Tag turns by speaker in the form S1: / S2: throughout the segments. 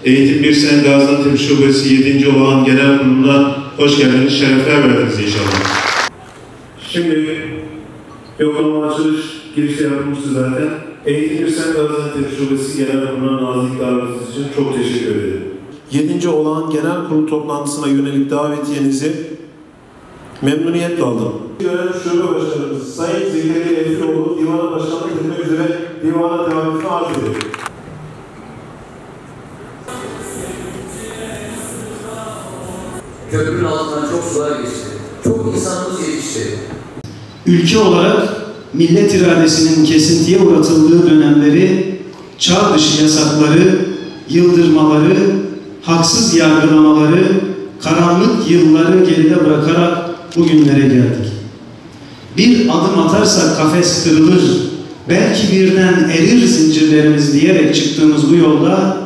S1: Eğitim Bir Sene Gaziantep Şubesi 7. Olağan Genel Kurulu'na hoş geldiniz, şerefler verdiniz inşallah. Şimdi yoklama açılış girişi yapmıştı zaten. Eğitim Bir Sene Gaziantep Şubesi Genel Kurulu'na nazik davetiniz için çok teşekkür ederim. 7. Olağan Genel Kurulu toplantısına yönelik davetiyenizi memnuniyetle aldım. Gören Şube Başkanımız Sayın Zekeriya Efioğlu Divana Başkanlık etmek üzere divana davetini arz ediyor.
S2: Köprünün altından çok sular geçti. Çok insanımız yetişti.
S3: Ülke olarak millet iradesinin kesintiye uğratıldığı dönemleri, çağ dışı yasakları, yıldırmaları, haksız yargılamaları, karanlık yılları geride bırakarak bugünlere geldik. Bir adım atarsak kafes kırılır, belki birden erir zincirlerimiz diyerek çıktığımız bu yolda,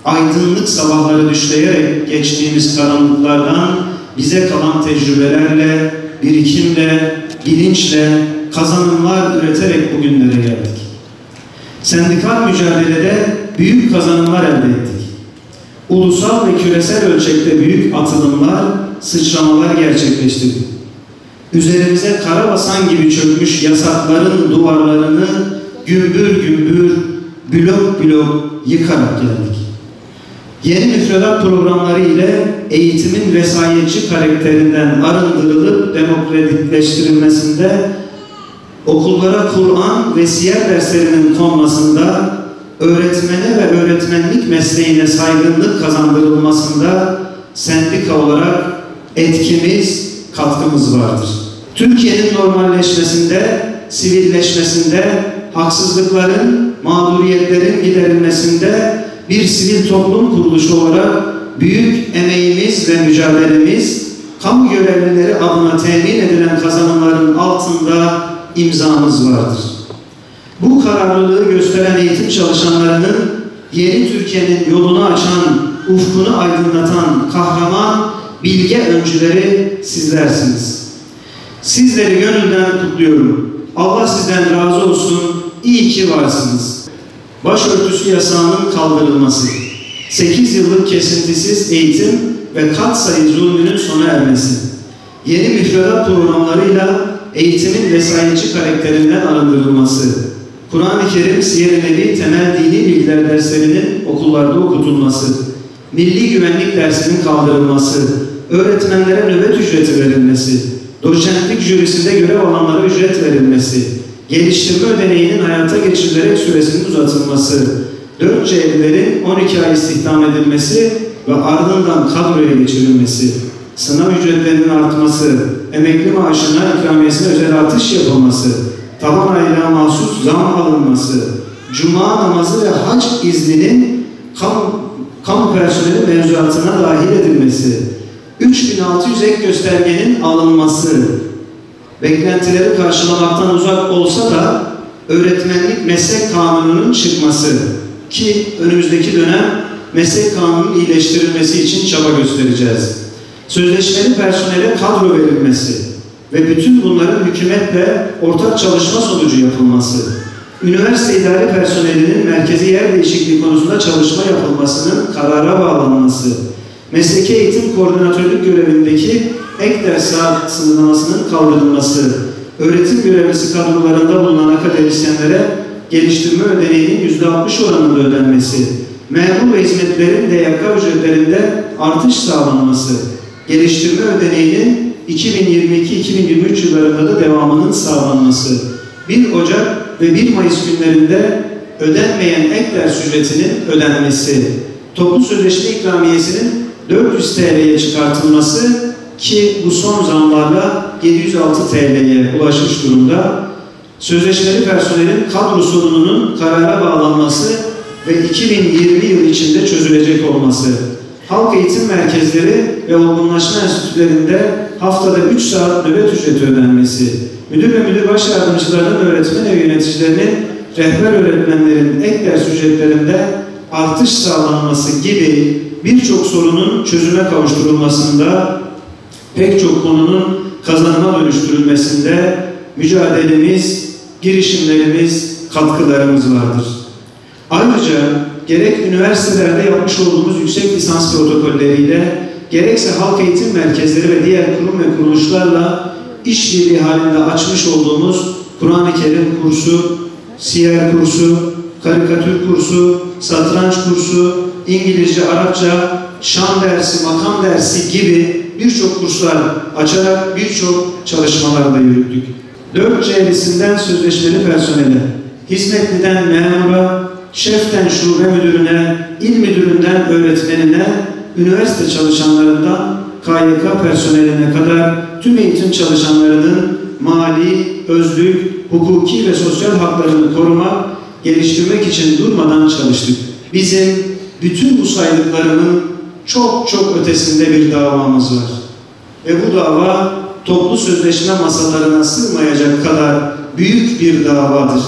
S3: aydınlık sabahları düşleyerek geçtiğimiz karanlıklardan bize kalan tecrübelerle, birikimle, bilinçle, kazanımlar üreterek bugünlere geldik. Sendikal mücadelede büyük kazanımlar elde ettik. Ulusal ve küresel ölçekte büyük atılımlar, sıçramalar gerçekleştirdik. Üzerimize kara basan gibi çökmüş yasakların duvarlarını gümbür gümbür, blok blok yıkarak geldik. Yeni müfredat programları ile eğitimin vesayetçi karakterinden arındırılıp demokratikleştirilmesinde, okullara Kur'an ve siyer derslerinin konmasında, öğretmene ve öğretmenlik mesleğine saygınlık kazandırılmasında sendika olarak etkimiz, katkımız vardır. Türkiye'nin normalleşmesinde, sivilleşmesinde, haksızlıkların, mağduriyetlerin giderilmesinde bir sivil toplum kuruluşu olarak büyük emeğimiz ve mücadelemiz, kamu görevlileri adına temin edilen kazanımların altında imzamız vardır. Bu kararlılığı gösteren eğitim çalışanlarının yeni Türkiye'nin yolunu açan, ufkunu aydınlatan kahraman, bilge öncüleri sizlersiniz. Sizleri gönülden kutluyorum. Allah sizden razı olsun. İyi ki varsınız. Başörtüsü yasağının kaldırılması, 8 yıllık kesintisiz eğitim ve katsayı zulmünün sona ermesi, yeni müfredat programlarıyla eğitimin vesayetçi karakterinden arındırılması, Kur'an-ı Kerim, Siyer-i Nebi, temel dini bilgiler derslerinin okullarda okutulması, milli güvenlik dersinin kaldırılması, öğretmenlere nöbet ücreti verilmesi, doçentlik jürisinde görev alanlara ücret verilmesi, geliştirme ödeneğinin hayata geçirilerek süresinin uzatılması, 4C'lilerin 12 ay istihdam edilmesi ve ardından kadroya geçirilmesi, sınav ücretlerinin artması, emekli maaşına, ikramiyesine özel artış yapılması, taban aylığa mahsus zam alınması, cuma namazı ve hac izninin kamu personeli mevzuatına dahil edilmesi, 3600 ek göstergenin alınması, beklentileri karşılamaktan uzak olsa da öğretmenlik meslek kanununun çıkması ki önümüzdeki dönem meslek kanununun iyileştirilmesi için çaba göstereceğiz. Sözleşmeli personele kadro verilmesi ve bütün bunların hükümetle ortak çalışma sonucu yapılması, üniversite idari personelinin merkezi yer değişikliği konusunda çalışma yapılmasının karara bağlanması, mesleki eğitim koordinatörlük görevindeki ek ders saat sınırlamasının kaldırılması, öğretim görevlisi kadrolarında bulunan akademisyenlere geliştirme ödeneğinin %60 oranında ödenmesi, memur ve hizmetlerin DYK ücretlerinde artış sağlanması, geliştirme ödeneğinin 2022-2023 yıllarında da devamının sağlanması, 1 Ocak ve 1 Mayıs günlerinde ödenmeyen ek ders ücretinin ödenmesi, toplu sözleşme ikramiyesinin 400 TL'ye çıkartılması ki bu son zamlarla 706 TL'ye ulaşmış durumda, sözleşmeli personelin kadro sorununun karara bağlanması ve 2020 yılı içinde çözülecek olması, halk eğitim merkezleri ve olgunlaşma enstitülerinde haftada 3 saat nöbet ücreti ödenmesi, müdür ve müdür baş yardımcılarının, öğretmen ev yöneticilerinin, rehber öğretmenlerin ek ders ücretlerinde artış sağlanması gibi birçok sorunun çözüme kavuşturulmasında, pek çok konunun kazanıma dönüştürülmesinde mücadelemiz, girişimlerimiz, katkılarımız vardır. Ayrıca gerek üniversitelerde yapmış olduğumuz yüksek lisans protokolleriyle, gerekse halk eğitim merkezleri ve diğer kurum ve kuruluşlarla işbirliği halinde açmış olduğumuz Kur'an-ı Kerim kursu, siyer kursu, karikatür kursu, satranç kursu, İngilizce, Arapça, şan dersi, makam dersi gibi birçok kurslar açarak birçok çalışmalarda yürüttük. 4C'lisinden sözleşmeli personele, hizmetliden memura, şeften şube müdürüne, il müdüründen öğretmenine, üniversite çalışanlarından KYK personeline kadar tüm eğitim çalışanlarının mali, özlük, hukuki ve sosyal haklarını korumak, geliştirmek için durmadan çalıştık. Bizim bütün bu saydıklarımın çok çok ötesinde bir davamız var. Ve bu dava toplu sözleşme masalarına sığmayacak kadar büyük bir davadır.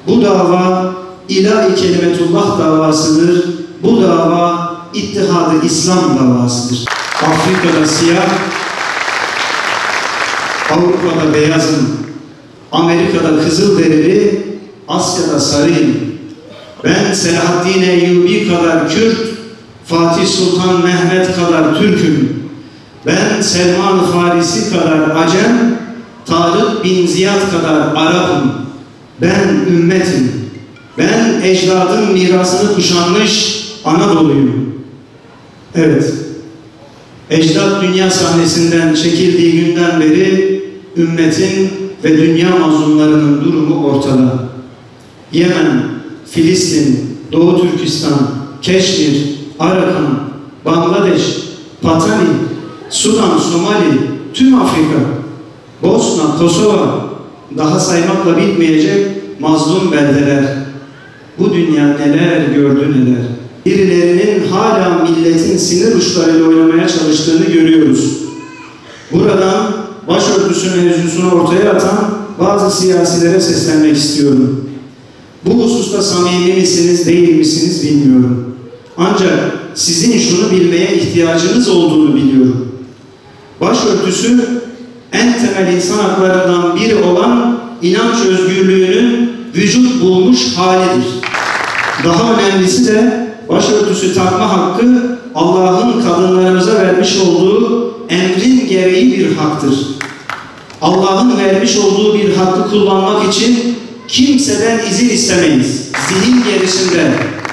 S3: Bu dava İlahi Kelimetullah davasıdır. Bu dava İttihad-ı İslam davasıdır. Afrika'da siyah, Avrupa'da beyazım, Amerika'da kızılderili, Asya'da sarıyım. Ben Selahaddin Eyyubi kadar Kürt, Fatih Sultan Mehmet kadar Türk'üm. Ben Selman Farisi kadar Acem, Tarık bin Ziyad kadar Arap'ım. Ben ümmetim. Ben ecdadın mirasını kuşanmış Anadolu'yum. Evet, ecdat dünya sahnesinden çekildiği günden beri ümmetin ve dünya mazlumlarının durumu ortada. Yemen, Filistin, Doğu Türkistan, Keşmir, Arakan, Bangladeş, Patani, Sudan, Somali, tüm Afrika, Bosna, Kosova, daha saymakla bitmeyecek mazlum beldeler. Bu dünya neler gördü neler. Birilerinin hala milletin sinir uçlarıyla oynamaya çalıştığını görüyoruz. Buradan başörtüsü mevzusunu ortaya atan bazı siyasilere seslenmek istiyorum. Bu hususta samimi misiniz, değil misiniz bilmiyorum. Ancak sizin şunu bilmeye ihtiyacınız olduğunu biliyorum. Başörtüsü en temel insan haklarından biri olan inanç özgürlüğünün vücut bulmuş halidir. Daha önemlisi de başörtüsü takma hakkı Allah'ın kadınlarımıza vermiş olduğu emrin gereği bir haktır. Allah'ın vermiş olduğu bir hakkı kullanmak için kimseden izin istemeyiz. Zihin gerisinde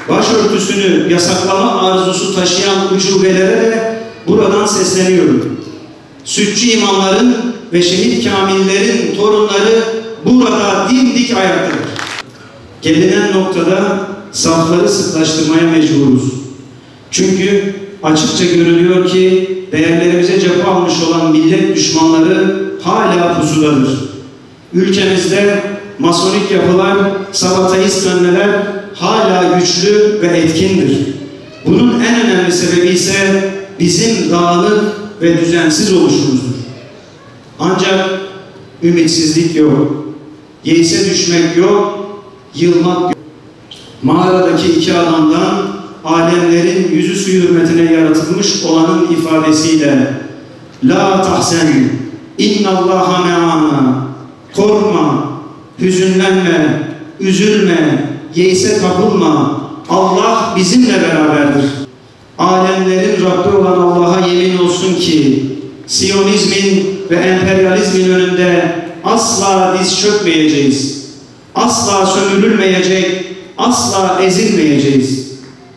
S3: başörtüsünü yasaklama arzusu taşıyan ucubelere de buradan sesleniyorum. Sütçü imamların ve şehit kamillerin torunları burada dimdik ayaktadır. Gelinen noktada safları sıklaştırmaya mecburuz. Çünkü açıkça görülüyor ki değerlerimize cephe almış olan millet düşmanları hala pusudadır. Ülkemizde masonik yapılar, sabatayist dönmeler hala güçlü ve etkindir. Bunun en önemli sebebi ise bizim dağınık ve düzensiz oluşumuzdur. Ancak ümitsizlik yok, yeise düşmek yok, yılmak yok. Mağaradaki iki adamdan alemlerin yüzü suyu hürmetine yaratılmış olanın ifadesiyle La tahsen, innallaha me'ana, korkma, hüzünlenme, üzülme, yeise kapılma, Allah bizimle beraberdir. Alemlerin Rabbi olan Allah'a yemin olsun ki Siyonizmin ve emperyalizmin önünde asla diz çökmeyeceğiz. Asla sömürülmeyecek, asla ezilmeyeceğiz.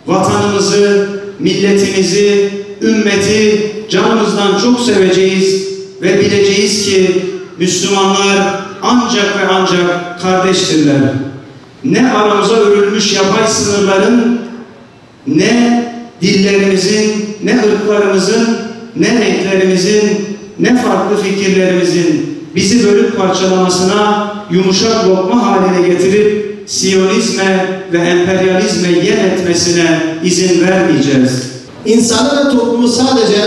S3: Vatanımızı, milletimizi, ümmeti canımızdan çok seveceğiz ve bileceğiz ki Müslümanlar ancak ve ancak kardeştirler. Ne aramıza örülmüş yapay sınırların, ne dillerimizin, ne ırklarımızın, ne renklerimizin, ne farklı fikirlerimizin bizi bölüp parçalamasına, yumuşak lokma haline getirip Siyonizme ve emperyalizme yem etmesine izin vermeyeceğiz.
S4: İnsanı ve toplumu sadece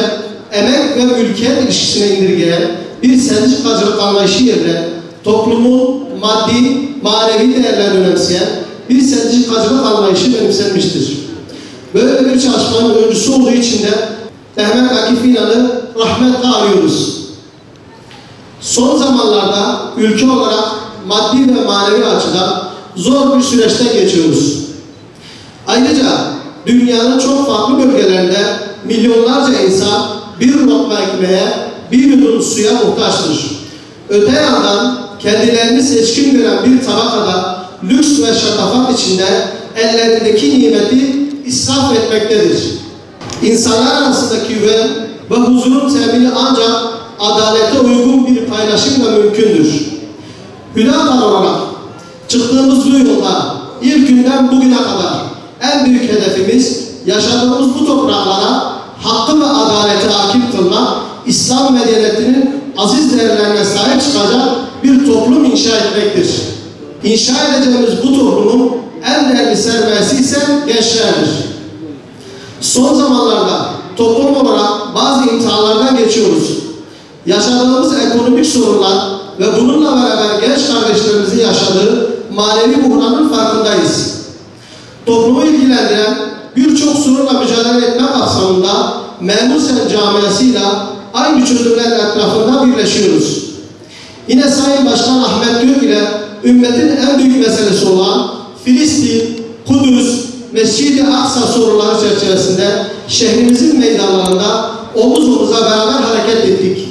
S4: emek ve mülkiyet ilişkisine indirgeyen bir sendikacılık anlayışı yerine toplumun maddi, manevi değerlerini önemseyen bir sendikacılık anlayışı benimsenmiştir. Böyle bir çalışmanın öncüsü olduğu için de Mehmet Akif İnan'ı rahmetle anıyoruz. Son zamanlarda ülke olarak maddi ve manevi açıdan zor bir süreçten geçiyoruz. Ayrıca dünyanın çok farklı bölgelerinde milyonlarca insan bir lokma ekmeğe, bir yudum suya muhtaçtır. Öte yandan kendilerini seçkin gören bir tabakada lüks ve şatafat içinde ellerindeki nimeti israf etmektedir. İnsanlar arasındaki güven ve huzurun temini ancak adalete uygun bir paylaşımla mümkündür. Hüdapar olarak çıktığımız bu yolda ilk günden bugüne kadar en büyük hedefimiz yaşadığımız bu topraklara hakkı ve adaleti hakim kılmak, İslam medeniyetinin aziz değerlerine sahip çıkacak bir toplum inşa etmektir. İnşa edeceğimiz bu toplumun en değerli sermayesi ise gençlerdir. Son zamanlarda toplum olarak bazı imtihanlardan geçiyoruz. Yaşadığımız ekonomik sorunlar ve bununla beraber genç kardeşlerimizin yaşadığı manevi buhranın farkındayız. Toplumu ilgilendiren birçok sorunla mücadele etme kapsamında Memursen camiasıyla aynı çözümler etrafında birleşiyoruz. Yine Sayın Başkan Ahmet Gök ile ümmetin en büyük meselesi olan Filistin, Kudüs, Mescid-i Aksa sorunları çerçevesinde şehrimizin meydanlarında omuz omuza beraber hareket ettik.